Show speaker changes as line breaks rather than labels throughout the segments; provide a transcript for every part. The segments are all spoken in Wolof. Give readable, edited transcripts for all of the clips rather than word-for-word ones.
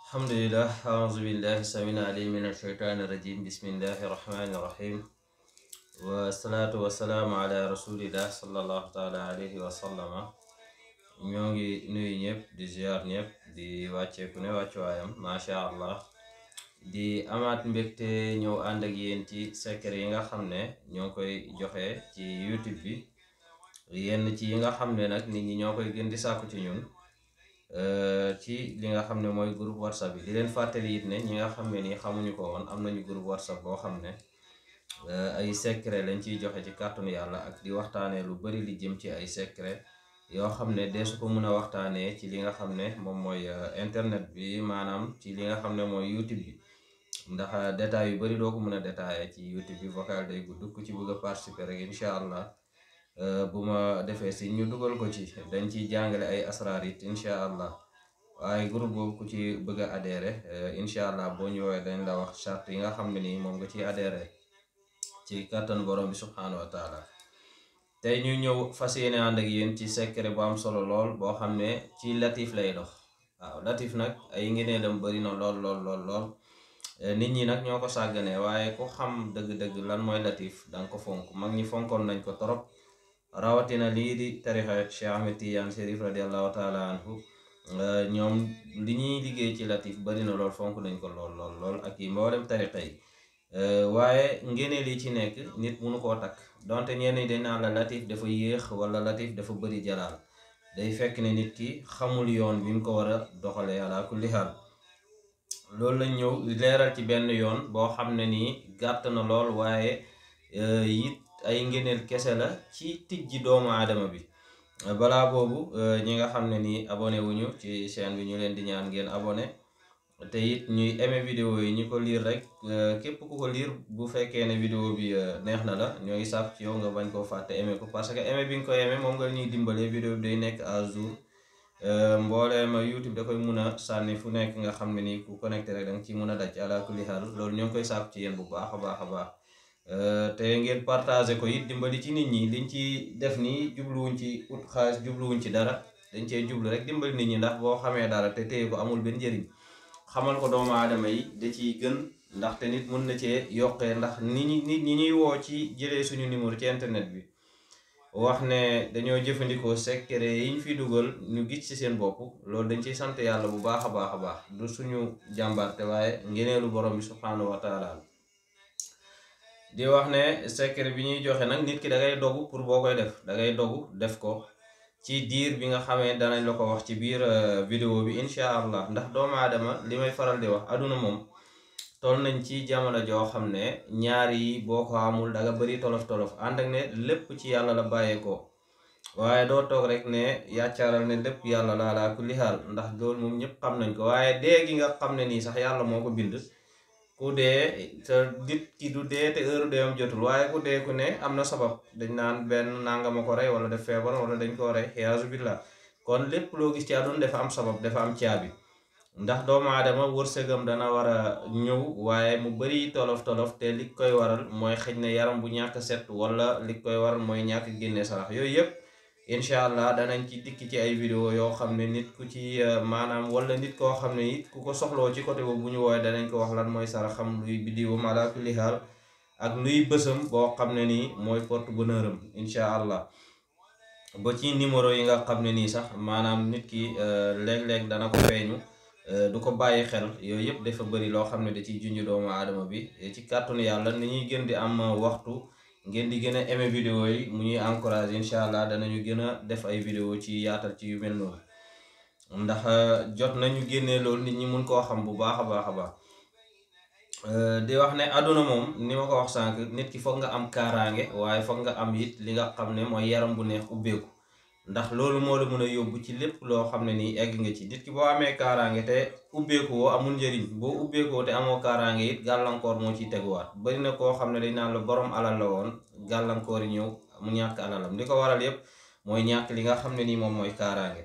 Alhamdulillah, a'udzu billahi samina alim min ash-shaytanir rajim. Bismillahir rahmanir rahim. Wa salatu wa salamu ala rasulillah sallallahu ta'ala alayhi wa sallama. Ñoo ngi nuyu ñëpp di ziar ñëpp di wàcceeku ne wàccuwaayam masha Allah. Di amaat mbégte ñëw ànd ak yéen ci secret yi nga xam ne ñoo koy joxe ci YouTube bi, yenn ci yi nga xam ne nag nit ñi ñoo koy gën di sàkku ci ñun ci li nga xam ne mooy groupe WhatsApp bi. Di leen fàttali it ne ñi nga xam ne nii xamuñu ko woon, am nañu groupe WhatsApp boo xam ne ay secret lañ ciy joxe ci kàttanu yàlla, ak di waxtaanee lu bari li jëm ci ay secret yoo xam ne dee su ko mën a waxtaanee ci li nga xam ne moom mooy internet bi, maanaam ci li nga xam ne mooy YouTube bi. ndax détails yu bari doo ko mën a détaillé ci YouTube bi, vocal day gudd. ku ci bëgg a participer rek incha allah bu ma defee si ñu dugal ko ci, dañ ciy jàngale ay asraar it incha allah. waaye groupe boobu ku ci bëgg a adhéré incha allah boo ñëwee dañ la wax charte yi nga xam ne nii moom nga ciy adhéré ci kàttan borom bi subhanahu wa taala. tey ñu ñëw fas yéene ànd ak yéen ci secret bu am solo lool boo xam ne ci latif lay dox. waaw latif nag ay ngëneelam bari na lool lool lool lool. nit ñi nag ñoo ko sàgganee, waaye ku xam dëgg-dëgg lan mooy latif danga ko fonk. mag ñi fonkoon nañ ko torop, rawatina lii di tarixa Cheikh Ahmed Tidiane Chérif radiallahu taala anhu. ñoom li ñuy liggéey ci latif bari na lool, fonk nañ ko lool lool lool, ak yi mboolem tarixa yi. waaye ngeneel yi ci nekk nit mënu koo takk, donte ñenn ñi dañ naan la latif dafa yéex wala latif dafa bari jalaal. day fekk ne nit ki xamul yoon bi mu ko war a doxalee ala kulli haal. loolu lañ ñëw leeral ci benn yoon boo xam ne nii gàtt na lool, waaye it ay ngeneel kese la ci tijji doomu aadama bi. balaa boobu ñi nga xam ne nii abonné wuñu ci chaîne bi ñu leen di ñaan ngeen abonné, te it ñuy aimé vidéo yi. ñi ko liir rek képp ku ko liir bu fekkee ne vidéo bi neex na la, ñoo ngi sàkk ci yow nga bañ koo fàtte aimé ko, parce que aimé bi nga ko aimé moom nga ñuy dimbalee vidéo bi day nekk à jour. mbooleem YouTube da koy mun a sànni fu nekk nga xam ne nii ku connecté rek danga ci mun a daj ala kulli haal. loolu ñoo ngi koy sàkku ci yéen bu baax a baax a baax. te ngeen partagé ko it dimbali ci nit ñi. liñ ci def nii jubluwuñ ci ut xaalis, jubluwuñ ci dara, dañ cee jublu rek dimbali nit ñi. ndax boo xamee dara te téye ko amul benn njëriñ, xamal ko doomu aadama yi da ciy gën. ndaxte nit mun na cee yokkee, ndax nit ñi ñuy woo ci jëlee suñu numéro ci internet bi wax ne dañoo jëfandikoo secret yi ñu fi dugal ñu gis ci seen bopp, loolu dañ ciy sant yàlla bu baax a baax a baax. du suñu jàmbarte, waaye ngeneelu borom bi subhanahu wa taala. di wax ne secret bi ñuy joxe nag nit ki da ngay dogu pour boo koy def, da ngay dogu def ko ci diir bi nga xamee danañ la ko wax ci biir vidéo bi incha allah. ndax doomu aadama li may faral di wax, aduna moom toll nañ ci jamono joo xam ne ñaar yi boo ko amul danga bari tolof tolof. ànd ak ne lépp ci yàlla la bàyyeekoo, waaye doo toog rek ne yàccaaral ne lépp yàlla la ala kulli haal, ndax loolu moom ñëpp xam nañ ko. waaye dee gi nga xam ne nii sax yàlla moo ko bind. ku dee te nit ki du dee te heure deewam jotul, waaye ku dee ku ne am na sabab. dañ naan benn nangama ko rey, wala def feebar, wala dañ koo rey, xiyaasu billah. kon lépp loo gis ci àdduna dafa am sabab, dafa am caabi. ndax doomu aadama wërsëgam dana war a ñëw, waaye mu bari tolof tolof, te li koy waral mooy xëj na yaram bu ñàkk set, wala li koy waral mooy ñàkk génne sarax. yooyu yëpp incha allah danañ ci dikki ci ay vidéo yoo xam ne nit ku ci maanaam, wala nit koo xam ne it ku ko soxloo ci côté boobu bu ñu woowee danañ ko wax lan mooy saraxam, luy biddiwam ala kulli haal, ak luy bësam boo xam ne nii mooy porte bonheur am incha allah. ba ci numéro yi nga xam ne nii sax maanaam nit ki léeg-léeg dana ko feeñu du ko bàyyi xel. yooyu yëpp dafa bëri loo xam ne da ciy junj doomu aadama bi. ci kàttanu yàlla ni ñuy gën di am waxtu, ngeen di gën a aimé vidéo yi, mu ñuy encouragé incha allah danañu gën a def ay vidéo ci yaatal ci yu mel noonu. ndax jot nañu génnee loolu nit ñi mun koo xam bu baax a baax a baax. di wax ne àdduna moom ni ma ko wax sànq, nit ki foog nga am kaaraange, waaye foog nga am it li nga xam ne mooy yaram bu neex ubbeeku. ndax loolu moo la mën a yóbbu ci lépp loo xam ne nii egg nga ci. nit ki boo amee kaaraange te ubbeeku woo amul njëriñ. boo ubbeekoo te amoo kaaraange it gàllankoor moo ciy teguwaat. bari na koo xam ne dañ naan la borom alal la woon, gàllankoor yi ñëw mu ñàkk alalam. li ko waral yépp mooy ñàkk li nga xam ne nii moom mooy kaaraange.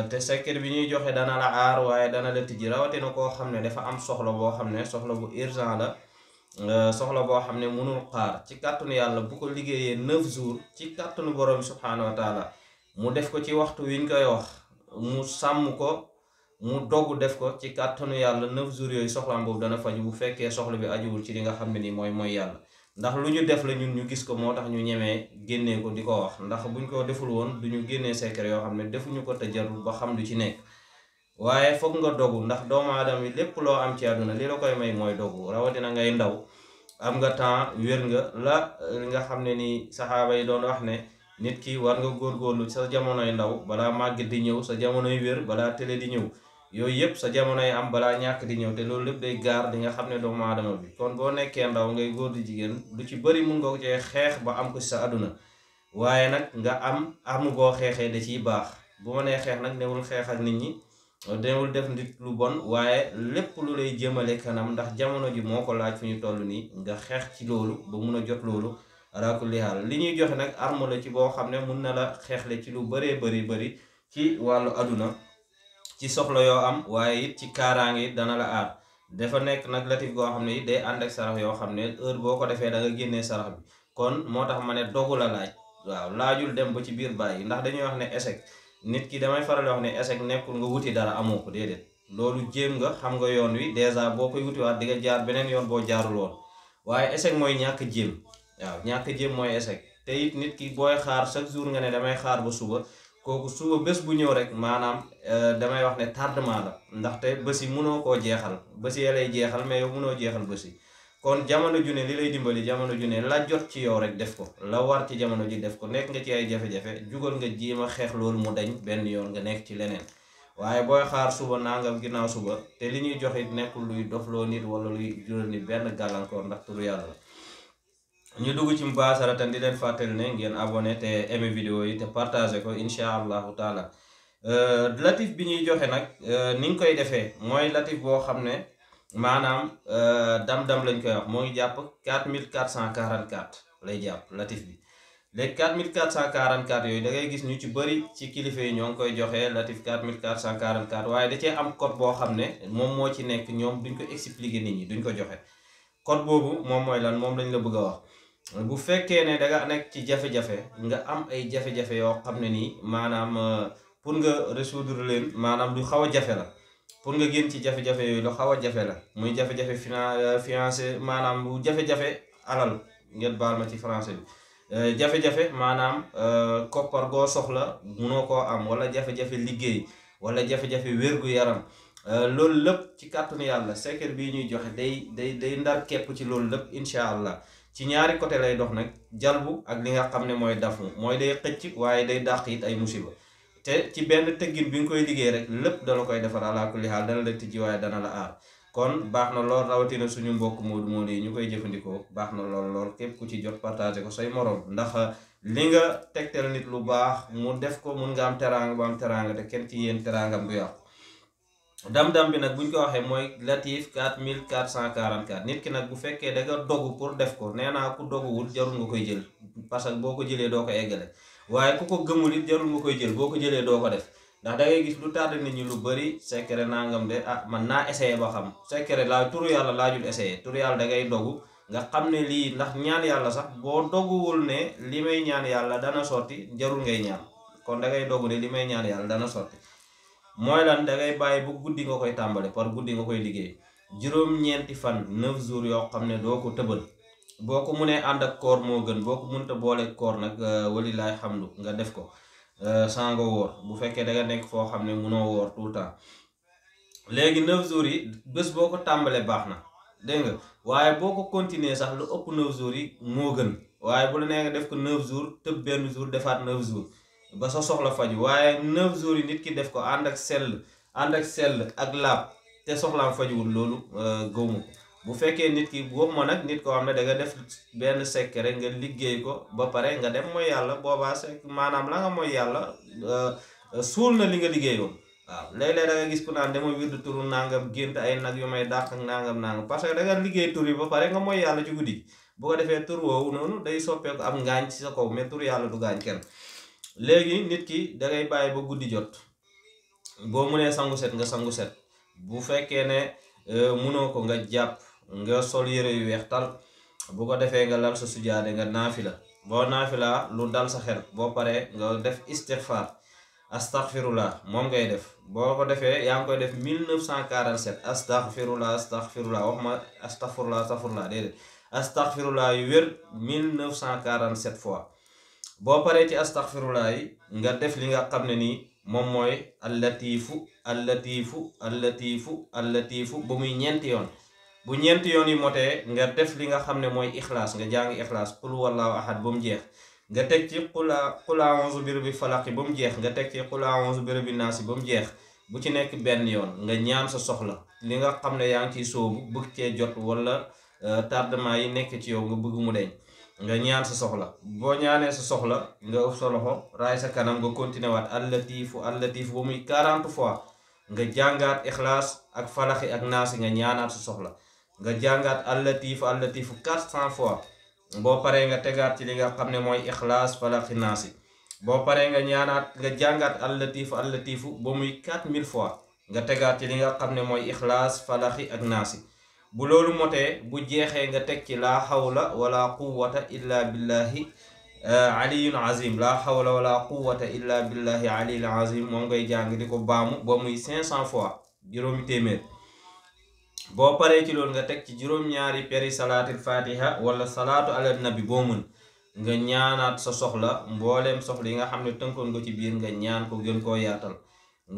te secret bi ñuy joxe dana la aar, waaye dana la tijji. rawatina koo xam ne dafa am soxla boo xam ne soxla bu urgent la, soxla boo xam ne mënul xaar. ci kàttanu yàlla bu ko liggéeyee 9 jours ci kàttanu borom subhanahu wa taala, mu def ko ci waxtu wiñ koy wax, mu sàmm ko mu dogu def ko ci kàttanu yàlla 9 jours yooyu soxlaam boobu dana faju bu fekkee soxla bi ajuwul ci li nga xam ne nii mooy yàlla. ndax lu ñu def la ñun ñu gis ko moo tax ñu ñemee génnee ko di ko wax, ndax buñ ko deful woon duñu génnee secret yoo xam ne defuñu ko te jarul ba xam lu ci nekk. waaye foog nga dogu, ndax doomu aadama yi lépp loo am ci àdduna li la koy may mooy dogu. rawatina ngay ndaw am nga temps wér nga li nga xam ne nii saxaaba yi doon wax ne nit ki war nga góorgóorlu sa jamonoy ndaw balaa màgget di ñëw, sa jamonoy wér balaa télé di ñëw, yooyu yëpp sa jamonoy am balaa ñàkk di ñëw. te loolu lépp day gaar di nga xam ne doomu aadama bi kon boo nekkee ndaw ngay góor di jigéen lu ci bëri mun nga ko cee xeex ba am ko ci sa àdduna. waaye nag nga amu boo xeexee da ciy baax. bu ma nee xeex nag newul xeex ak nit ñi, newul def nit lu bon, waaye lépp lu lay jëmale kanam, ndax jamono ji moo ko laaj fu ñu toll nii nga xeex ci loolu ba mun a jot loolu. ala kulli haal li ñuy joxe nag arme la ci boo xam ne mun na la xeexle ci lu bëree bëri ci wàllu àdduna, ci soxla yoo am, waaye it ci kaaraange it dana la aar. dafa nekk nag latif goo xam ne it day ànd ak sarax yoo xam ne heure boo ko defee da nga génnee sarax bi. kon moo tax ma ne dogu la laaj. waaw laajul dem ba ci biir bàyyi, ndax dañuy wax ne échec nit ki damay faral di wax ne échec nekkul nga wuti dara amoo ko, déedéet. loolu jéem nga xam nga yoon wi dèjà boo koy wutiwaat di nga jaar beneen yoon boo jaarul woon. waaye échec mooy ñàkk jéem. waaw ñàkk jéem mooy échec. te it nit ki booy xaar chaque jour nga ne damay xaar ba suba, kooku suba bés bu ñëw rek maanaam damay wax ne tardement la. ndaxte bés yi mënoo koo jeexal, bés yi lay jeexal mais yow mënoo jeexal bés yi. kon jamono ju ne li lay dimbali jamono ju ne la jot ci yow rek def ko, la war ci jamono ji def ko. nekk nga ci ay jafe-jafe, jugal nga jéem a xeex loolu mu dañ benn yoon nga nekk ci leneen. waaye booy xaar suba nangam ginnaaw suba, te li ñuy joxe nekkul luy dofloo nit wala luy jural nit benn gàllankoor, ndax turu yàlla la. ñu dugg ci mubasharatan di leen fàttali ne ngeen abonné te aimé vidéo yi te partagé ko incha allahu taala. latif bi ñuy joxe nag ni ñu koy defee mooy latif boo xam ne maanaam dam-dam lañ koy wax, moo ngi jàpp 4444 lay jàpp latif bi. léegi 4444 yooyu da ngay gis ñu ci bëri ci kilifa yi ñoo ngi koy joxe latif 4444, waaye da cee am code boo xam ne moom moo ci nekk, ñoom duñ ko expliquer nit ñi, duñ ko joxe. code boobu moom mooy lan, moom lañ la bëgg a wax. bu fekkee ne danga nekk ci jafe-jafe, nga am ay jafe-jafe yoo xam ne nii maanaam pour nga résoudre leen maanaam lu xaw a jafe la. pour nga génn ci jafe-jafe yooyu lu xaw a jafe la, muy jafe-jafe financé maanaam bu jafe-jafe alal, ngeen baal ma ci français bi. jafe-jafe maanaam koppar goo soxla munoo koo am, wala jafe-jafe liggéey, wala jafe-jafe wér-gu-yaram. loolu lépp ci kàttanu yàlla secret bii ñuy joxe day ndar képp ci loolu lépp incha allah. ci ñaari côté lay dox nag, jalbu ak li nga xam ne mooy dafu, mooy day xëcc waaye day dàq it ay musiba. te ci benn tëggin bi nga koy liggéey rek lépp dala koy defar ala kulli xaal, dana la tijji waaye dana la aar. kon baax na lool, rawatina suñu mbokk moodu yi ñu koy jëfandikoo, baax na lool képp ku ci jot partagé ko say morom, ndax li nga tegtal nit lu baax mu def ko mun nga am teraanga bu am teraanga te kenn ci yéen teraangam du yàqu. dam-dam bi nag buñ ko waxee mooy latif 4444. nit ki nag bu fekkee da nga dogu pour def ko, nee naa ku doguwul jarul nga koy jël, parce que boo ko jëlee doo ko eggale. waaye ku ko gëmul it jarul nga koy jël, boo ko jëlee doo ko def. ndax da ngay gis lu tardé nit ñi lu bëri secret nangam de man naa essayé ba xam. secret laa turu yàlla laajul essayé, turu yàlla da ngay dogu nga xam ne lii, ndax ñaan yàlla sax boo doguwul ne li may ñaan yàlla dana sotti, jarul ngay ñaan. kon da ngay dogu ne li may ñaan yàlla dana sotti. mooy lan, da ngay bàyyi bu guddi nga koy tàmbale, par guddi nga koy liggéey juróom-ñeenti fan 9 jours yoo xam ne doo ko tëbal. boo ko munee ànd ak koor moo gën, boo ko mënta boole koor nag walilaay xamdu nga def ko saa nga woor, bu fekkee da nga nekk foo xam ne munoo woor tout le temps. léegi 9 jours yi bés boo ko tàmbalee baax na, dégg nga, waaye boo ko continuer sax lu ëpp 9 jours yi moo gën. waaye bu la nee nga def ko 9 jours tëb benn jour defaat 9 jours ba sa soxla faju. waaye 9 jours yi nit ki def ko ànd ak sell ak laab te soxlaam fajuwul, loolu gëwuma ko. bu fekkee nit ki waxuma nag nit koo xam ne da nga def benn secret nga liggéey ko ba pare nga dem mooy yàlla, boobaa maanaam la nga mooy yàlla suul na li nga liggéeyoon. waaw léeg-léeg da nga gis ku naan dama wirdu turu nangam gént ay nag yu may dàq ak nangam parce que da nga liggéey tur yi ba pare nga mooy yàlla ci guddi. bu ko defee tur woowu noonu day soppeeku am ngaañ ci sa kaw, mais tur yàlla du gaañ kenn. léegi nit ki da ngay bàyyi ba guddi jot, boo munee sangu set nga sangu set, bu fekkee ne munoo ko nga jàpp nga sol yére yu weex tal. bu ko defee nga lal sa sujaade nga naafila, boo naafila lu dal sa xel, boo paree nga def istighfar. astaghfirullah moom ngay def. boo ko defee yaa ngi koy def 1947 astaghfirullah astaghfirullah wax ma astaghfirullah déedéet astaghfirullah yu wér 1947 fois. boo paree ci astaghfirullah yi nga def li nga xam ne nii moom mooy allatiifu allatiifu allatiifu allatiifu ba muy ñeenti yoon. bu ñeenti yoon yi motee nga def li nga xam ne mooy ixlaas nga jàng ixlaas qul wallahu ahad ba mu jeex. nga teg ci qul a'uuzu bi rabbil falaq ba mu jeex. nga teg ci qul a'uuzu bi rabbin naas ba mu jeex. bu ci nekk benn yoon nga ñaan sa soxla li nga xam ne yaa ngi ciy sóobu bëgg cee jot wala tardement yi nekk ci yow nga bëgg mu deñ nga ñaan sa soxla. boo ñaanee sa soxla nga ëf sa loxo raay sa kanam nga continué waat allatiifu allatiifu ba muy 40 fois. nga jàngaat ixlaas ak falaxi ak naasi nga ñaanaat sa soxla. nga jàngaat allatiifu allatiifu 400 fois. boo paree nga tegaat ci li nga xam ne mooy ixlaas falaxi naasi. boo paree nga ñaanaat nga jàngaat allatiifu allatiifu ba muy 4000 fois. nga tegaat ci li nga xam ne mooy ixlaas falaxi ak naasi. bu loolu motee bu jeexee nga teg ci laa hawla wala quwwata illa billahi aliyun azim. laa hawla wala quwwata illa billahi aliyun azim moom ngay jàng di ko baamu ba muy 500 fois juróomi téeméer. boo paree ci loolu nga teg ci juróom-ñaari peri salaatul fatiha wala salaatu ala nabi boo mën nga ñaanaat sa soxla mbooleem soxla yi nga xam ne tënkoon nga ci biir nga ñaan ko gën koo yaatal.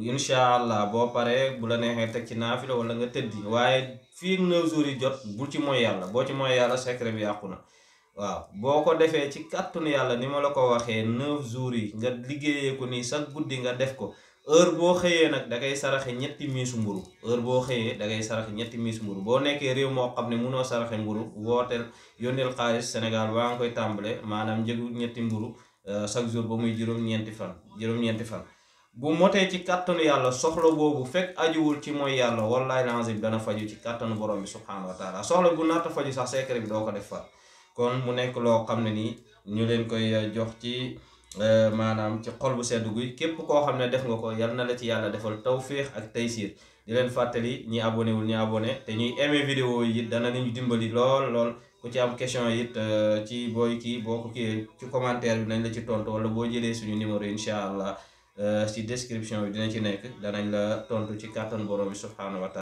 incha allah boo paree bu la neexee teg ci naafila wala nga tëddi waaye fii 9 jours yi jot bul ci mooy yàlla. boo ci mooy yàlla secret bi yàqu na. waaw boo ko defee ci kàttanu yàlla ni ma la ko waxee 9 jours yi nga liggéeyee ko nii sax guddi nga def ko. heure boo xëyee nag da ngay saraxe ñetti miisu mburu. heure boo xëyee da ngay saraxe ñetti miisu mburu. boo nekkee réew moo xam ne munoo saraxe mburu wooteel yónneel xaalis Sénégal baa nga koy tàmbale maanaam njëgu ñetti mburu chaque jour ba muy juróom-ñeenti fan. bu motee ci kàttanu yàlla soxla boobu fekk ajuwul ci mooy yàlla wallahi lazim dana faju ci kàttanu borom bi subhaanahu wa taala. soxla bu naata faju sax secret bi doo ko def far. kon mu nekk loo xam ne nii ñu leen koy jox ci maanaam ci xol bu sedd guy. képp koo xam ne def nga ko yal na la ci yàlla defal tawfiix ak taysiir. di leen fàttali ñi abonné wul ñi abonné te ñuy aimé vidéo yi it dana nañu dimbali lool ku ci am question it ci booy kii boo ko kii ci commentaire bi nañ la ci tontu wala boo jëlee suñu numéro incha allah ci description bi dina ci nekk danañ la tontu ci kàttan borom bi subhaanahu wa taala